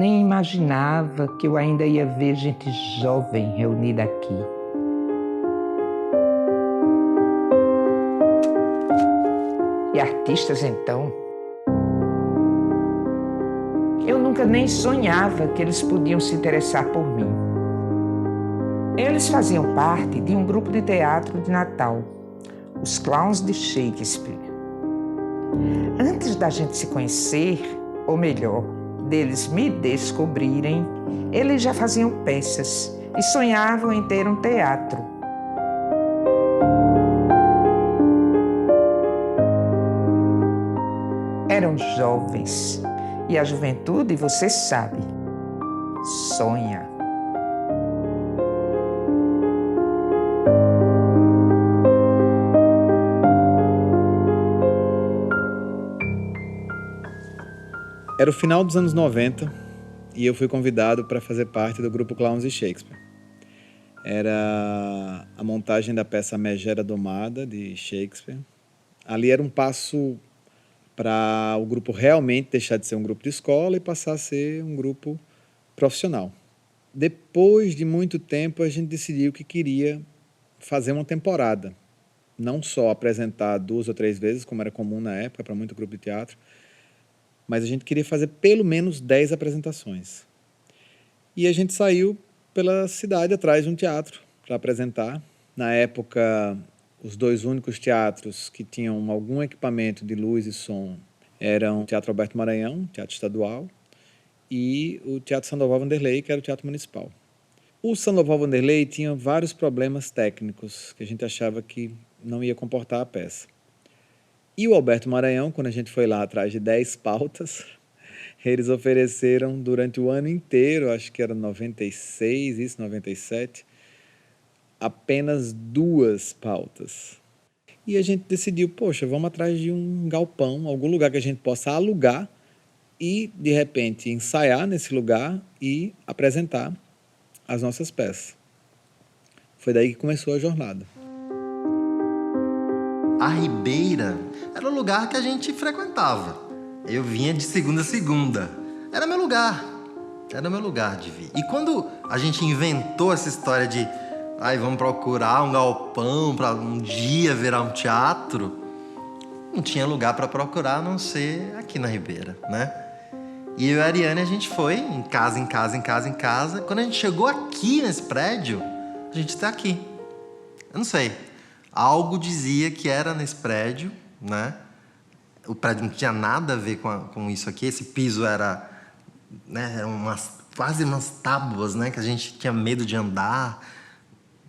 nem imaginava que eu ainda ia ver gente jovem reunida aqui. E artistas, então? Eu nunca nem sonhava que eles podiam se interessar por mim. Eles faziam parte de um grupo de teatro de Natal, os Clowns de Shakespeare. Antes da gente se conhecer, ou melhor, deles me descobrirem, eles já faziam peças e sonhavam em ter um teatro. Eram jovens, e a juventude, você sabe, sonha. Era o final dos anos 90 e eu fui convidado para fazer parte do grupo Clowns de Shakespeare. Era a montagem da peça A Megera Domada, de Shakespeare. Ali era um passo para o grupo realmente deixar de ser um grupo de escola e passar a ser um grupo profissional. Depois de muito tempo, a gente decidiu que queria fazer uma temporada. Não só apresentar 2 ou 3 vezes, como era comum na época para muito grupo de teatro, mas a gente queria fazer pelo menos 10 apresentações. E a gente saiu pela cidade atrás de um teatro para apresentar. Na época, os 2 únicos teatros que tinham algum equipamento de luz e som eram o Teatro Alberto Maranhão, Teatro Estadual, e o Teatro Sandoval Vanderlei, que era o Teatro Municipal. O Sandoval Vanderlei tinha vários problemas técnicos que a gente achava que não ia comportar a peça. E o Alberto Maranhão, quando a gente foi lá atrás de 10 pautas, eles ofereceram durante o ano inteiro, acho que era 96, isso, 97, apenas 2 pautas. E a gente decidiu, poxa, vamos atrás de um galpão, algum lugar que a gente possa alugar e, de repente, ensaiar nesse lugar e apresentar as nossas peças. Foi daí que começou a jornada. A Ribeira era o lugar que a gente frequentava. Eu vinha de segunda a segunda. Era meu lugar. Era meu lugar de vir. E quando a gente inventou essa história de vamos procurar um galpão para um dia virar um teatro, não tinha lugar para procurar a não ser aqui na Ribeira, né? E eu e a Ariane, a gente foi em casa, em casa, em casa, em casa. Quando a gente chegou aqui nesse prédio, a gente está aqui. Eu não sei. Algo dizia que era nesse prédio, né? O prédio não tinha nada a ver com isso aqui. Esse piso era, né, quase umas tábuas, né? Que a gente tinha medo de andar.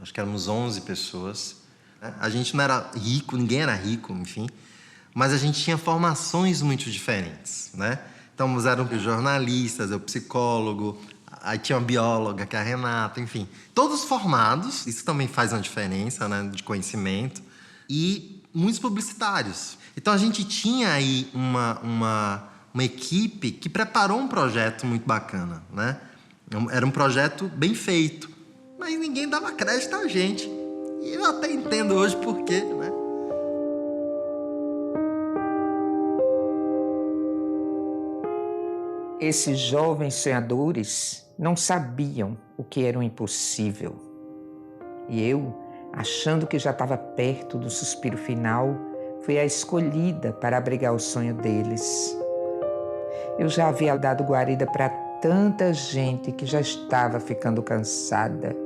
Acho que éramos 11 pessoas. Né? A gente não era rico, ninguém era rico, enfim. Mas a gente tinha formações muito diferentes, né? Então, eram jornalistas, eu psicólogo, aí tinha uma bióloga, que é a Renata, enfim. Todos formados, isso também faz uma diferença, né, de conhecimento. E muitos publicitários. Então, a gente tinha aí uma equipe que preparou um projeto muito bacana, né? Era um projeto bem feito, mas ninguém dava crédito a gente. E eu até entendo hoje por quê, né? Esses jovens sonhadores não sabiam o que era o impossível. E eu, achando que já estava perto do suspiro final, fui a escolhida para abrigar o sonho deles. Eu já havia dado guarida para tanta gente que já estava ficando cansada.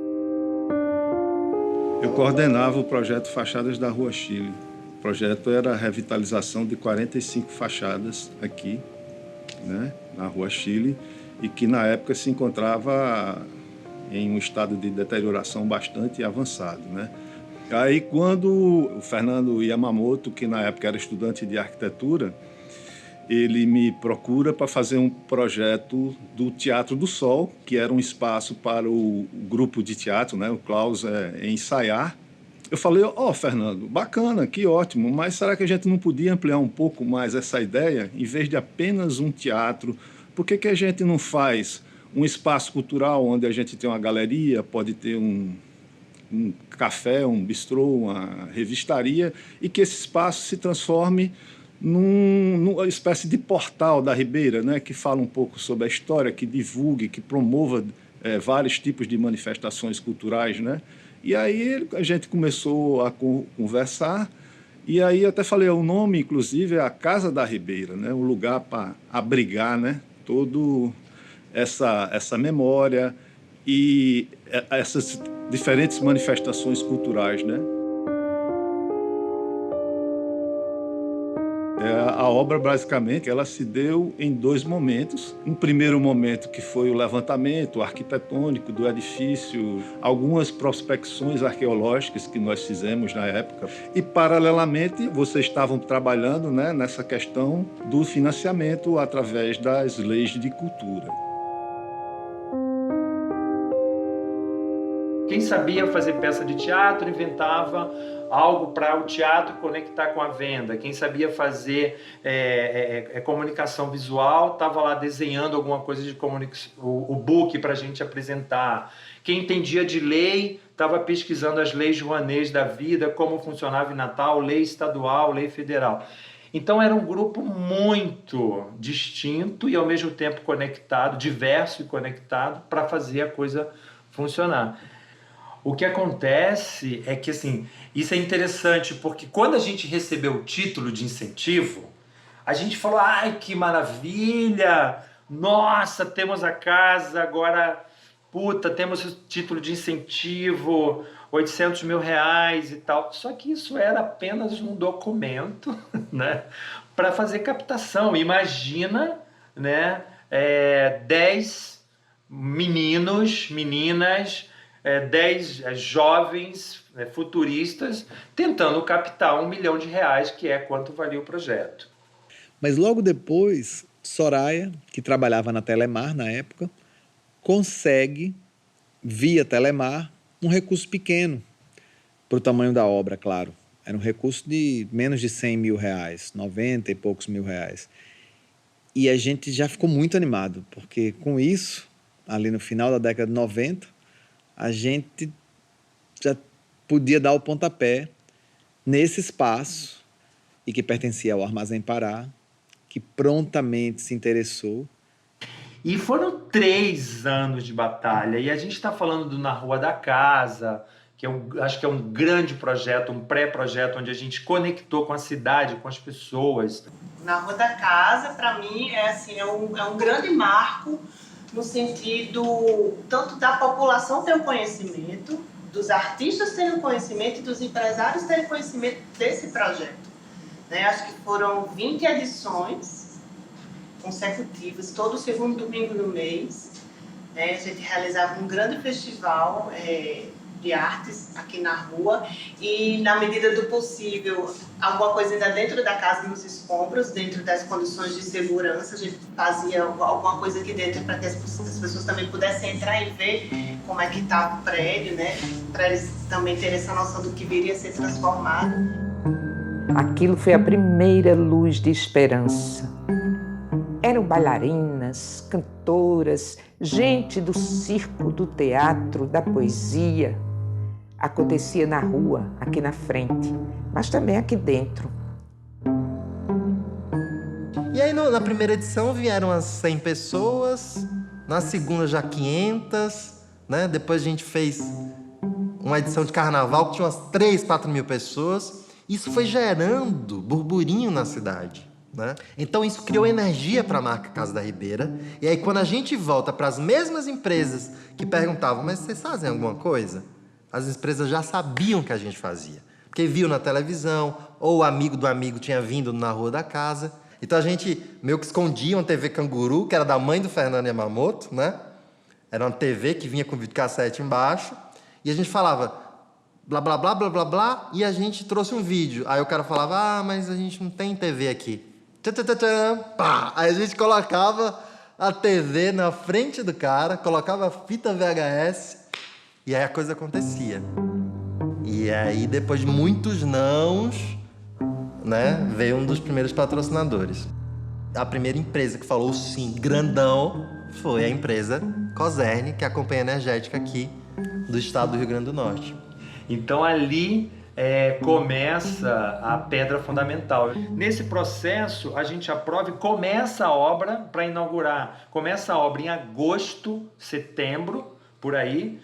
Eu coordenava o projeto Fachadas da Rua Chile. O projeto era a revitalização de 45 fachadas aqui, né, na Rua Chile, e que na época se encontrava em um estado de deterioração bastante avançado, né? Aí quando o Fernando Yamamoto, que na época era estudante de arquitetura, ele me procura para fazer um projeto do Teatro do Sol, que era um espaço para o grupo de teatro, né, o Klaus, ensaiar. Eu falei, Fernando, bacana, que ótimo, mas será que a gente não podia ampliar um pouco mais essa ideia? Em vez de apenas um teatro, por que a gente não faz um espaço cultural onde a gente tem uma galeria, pode ter um café, um bistrô, uma revistaria, e que esse espaço se transforme numa espécie de portal da Ribeira, né, que fala um pouco sobre a história, que divulgue, que promova vários tipos de manifestações culturais, né? E aí a gente começou a conversar, e aí até falei, o nome, inclusive, é a Casa da Ribeira, né? Um lugar para abrigar, né, todo essa memória e essas diferentes manifestações culturais, né? A obra, basicamente, ela se deu em 2 momentos. Um primeiro momento que foi o levantamento arquitetônico do edifício, algumas prospecções arqueológicas que nós fizemos na época. E, paralelamente, vocês estavam trabalhando, né, nessa questão do financiamento através das leis de cultura. Quem sabia fazer peça de teatro inventava algo para o teatro conectar com a venda. Quem sabia fazer comunicação visual estava lá desenhando alguma coisa de o book para a gente apresentar. Quem entendia de lei estava pesquisando as leis Rouanet da vida, como funcionava em Natal, lei estadual, lei federal. Então era um grupo muito distinto e ao mesmo tempo conectado, diverso e conectado, para fazer a coisa funcionar. O que acontece é que, assim, isso é interessante, porque quando a gente recebeu o título de incentivo, a gente falou, ai, que maravilha, nossa, temos a casa, agora, puta, temos o título de incentivo, 800 mil reais e tal. Só que isso era apenas um documento, né, para fazer captação. Imagina, né, 10 meninos, meninas, 10 jovens futuristas tentando captar R$1 milhão, que é quanto valia o projeto. Mas logo depois, Soraya, que trabalhava na Telemar na época, consegue, via Telemar, um recurso pequeno para o tamanho da obra, claro. Era um recurso de menos de R$100 mil, 90 e poucos mil reais. E a gente já ficou muito animado, porque com isso, ali no final da década de 90, a gente já podia dar o pontapé nesse espaço e que pertencia ao Armazém Pará, que prontamente se interessou. E foram 3 anos de batalha. E a gente está falando do Na Rua da Casa, que acho que é um grande projeto, um pré-projeto, onde a gente conectou com a cidade, com as pessoas. Na Rua da Casa, para mim, é um grande marco no sentido tanto da população ter o conhecimento, dos artistas terem o conhecimento e dos empresários terem conhecimento desse projeto. Né? Acho que foram 20 edições consecutivas, todo segundo domingo do mês. Né? A gente realizava um grande festival de artes aqui na rua e, na medida do possível, alguma coisa ainda dentro da casa, nos escombros, dentro das condições de segurança, a gente fazia alguma coisa aqui dentro para que as pessoas também pudessem entrar e ver como é que estava o prédio, né? Para eles também terem essa noção do que viria a ser transformado. Aquilo foi a primeira luz de esperança. Eram bailarinas, cantoras, gente do circo, do teatro, da poesia. Acontecia na rua, aqui na frente, mas também aqui dentro. E aí na primeira edição vieram as 100 pessoas, na segunda já 500, né? Depois a gente fez uma edição de carnaval que tinha umas 3, 4 mil pessoas. Isso foi gerando burburinho na cidade, né? Então isso criou energia para a marca Casa da Ribeira. E aí quando a gente volta para as mesmas empresas que perguntavam, mas vocês fazem alguma coisa? As empresas já sabiam que a gente fazia, porque viu na televisão, ou o amigo do amigo tinha vindo na Rua da Casa. Então a gente meio que escondia uma TV Canguru, que era da mãe do Fernando Yamamoto, né? Era uma TV que vinha com videocassete embaixo, e a gente falava blá, blá, blá, blá, blá, blá, e a gente trouxe um vídeo. Aí o cara falava, mas a gente não tem TV aqui. Tchan, pá! Aí a gente colocava a TV na frente do cara, colocava a fita VHS, e aí a coisa acontecia. E aí, depois de muitos nãos, né, veio um dos primeiros patrocinadores. A primeira empresa que falou sim, grandão, foi a empresa Coserne, que é a companhia energética aqui do estado do Rio Grande do Norte. Então ali começa a pedra fundamental. Nesse processo, a gente aprova e começa a obra para inaugurar. Começa a obra em agosto, setembro, por aí,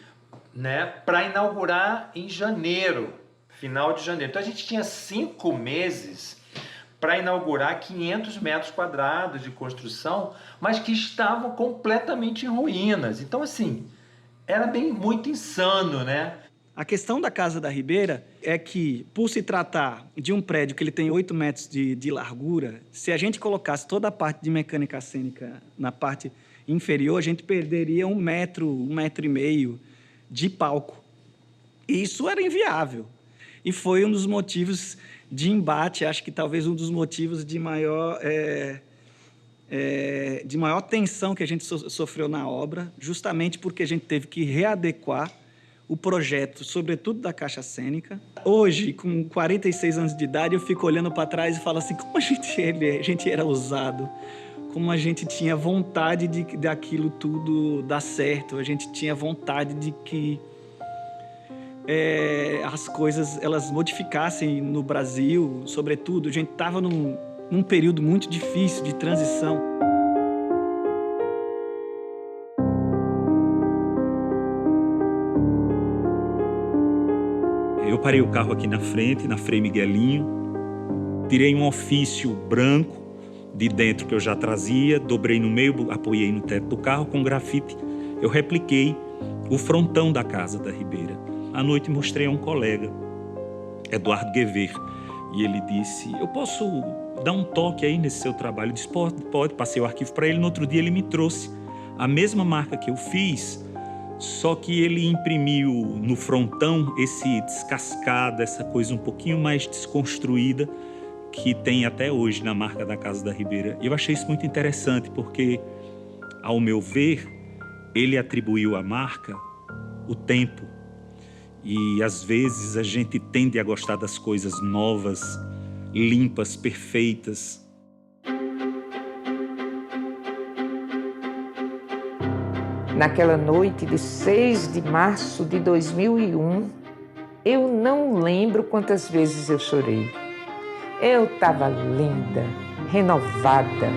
né, para inaugurar em janeiro, final de janeiro. Então a gente tinha 5 meses para inaugurar 500 metros quadrados de construção, mas que estavam completamente em ruínas. Então, assim, era muito insano, né? A questão da Casa da Ribeira é que, por se tratar de um prédio que ele tem 8 metros de largura, se a gente colocasse toda a parte de mecânica cênica na parte inferior, a gente perderia 1 metro, 1,5 metro de palco. E isso era inviável. E foi um dos motivos de embate, acho que talvez um dos motivos de maior tensão que a gente sofreu na obra, justamente porque a gente teve que readequar o projeto, sobretudo da Caixa Cênica. Hoje, com 46 anos de idade, eu fico olhando para trás e falo assim, como a gente era ousado, como a gente tinha vontade daquilo tudo dar certo, a gente tinha vontade de que as coisas elas modificassem no Brasil, sobretudo. A gente estava num período muito difícil de transição. Eu parei o carro aqui na frente, na Frei Miguelinho, tirei um ofício branco de dentro que eu já trazia, dobrei no meio, apoiei no teto do carro com grafite. Eu repliquei o frontão da Casa da Ribeira. À noite mostrei a um colega, Eduardo Guever, e ele disse, eu posso dar um toque aí nesse seu trabalho? Eu disse, pode. Passei o arquivo para ele. No outro dia ele me trouxe a mesma marca que eu fiz, só que ele imprimiu no frontão esse descascado, essa coisa um pouquinho mais desconstruída que tem até hoje na marca da Casa da Ribeira. Eu achei isso muito interessante porque, ao meu ver, ele atribuiu à marca o tempo. E, às vezes, a gente tende a gostar das coisas novas, limpas, perfeitas. Naquela noite de 6 de março de 2001, eu não lembro quantas vezes eu chorei. Eu estava linda, renovada.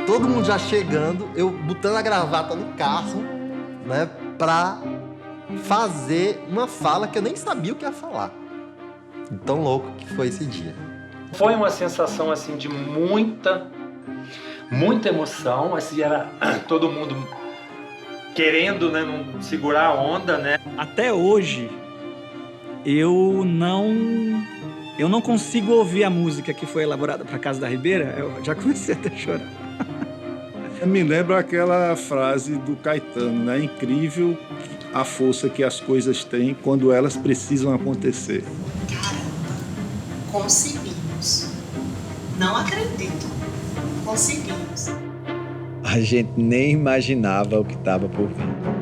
Todo mundo já chegando, eu botando a gravata no carro, né, pra fazer uma fala que eu nem sabia o que ia falar. Tão louco que foi esse dia. Foi uma sensação assim de muita emoção, assim, era todo mundo querendo, né, não segurar a onda, né? Até hoje, eu não consigo ouvir a música que foi elaborada para a Casa da Ribeira. Eu já comecei até a chorar. Me lembra aquela frase do Caetano, né? Incrível a força que as coisas têm quando elas precisam acontecer. Caramba, conseguimos. Não acredito. Conseguimos. A gente nem imaginava o que estava por vir.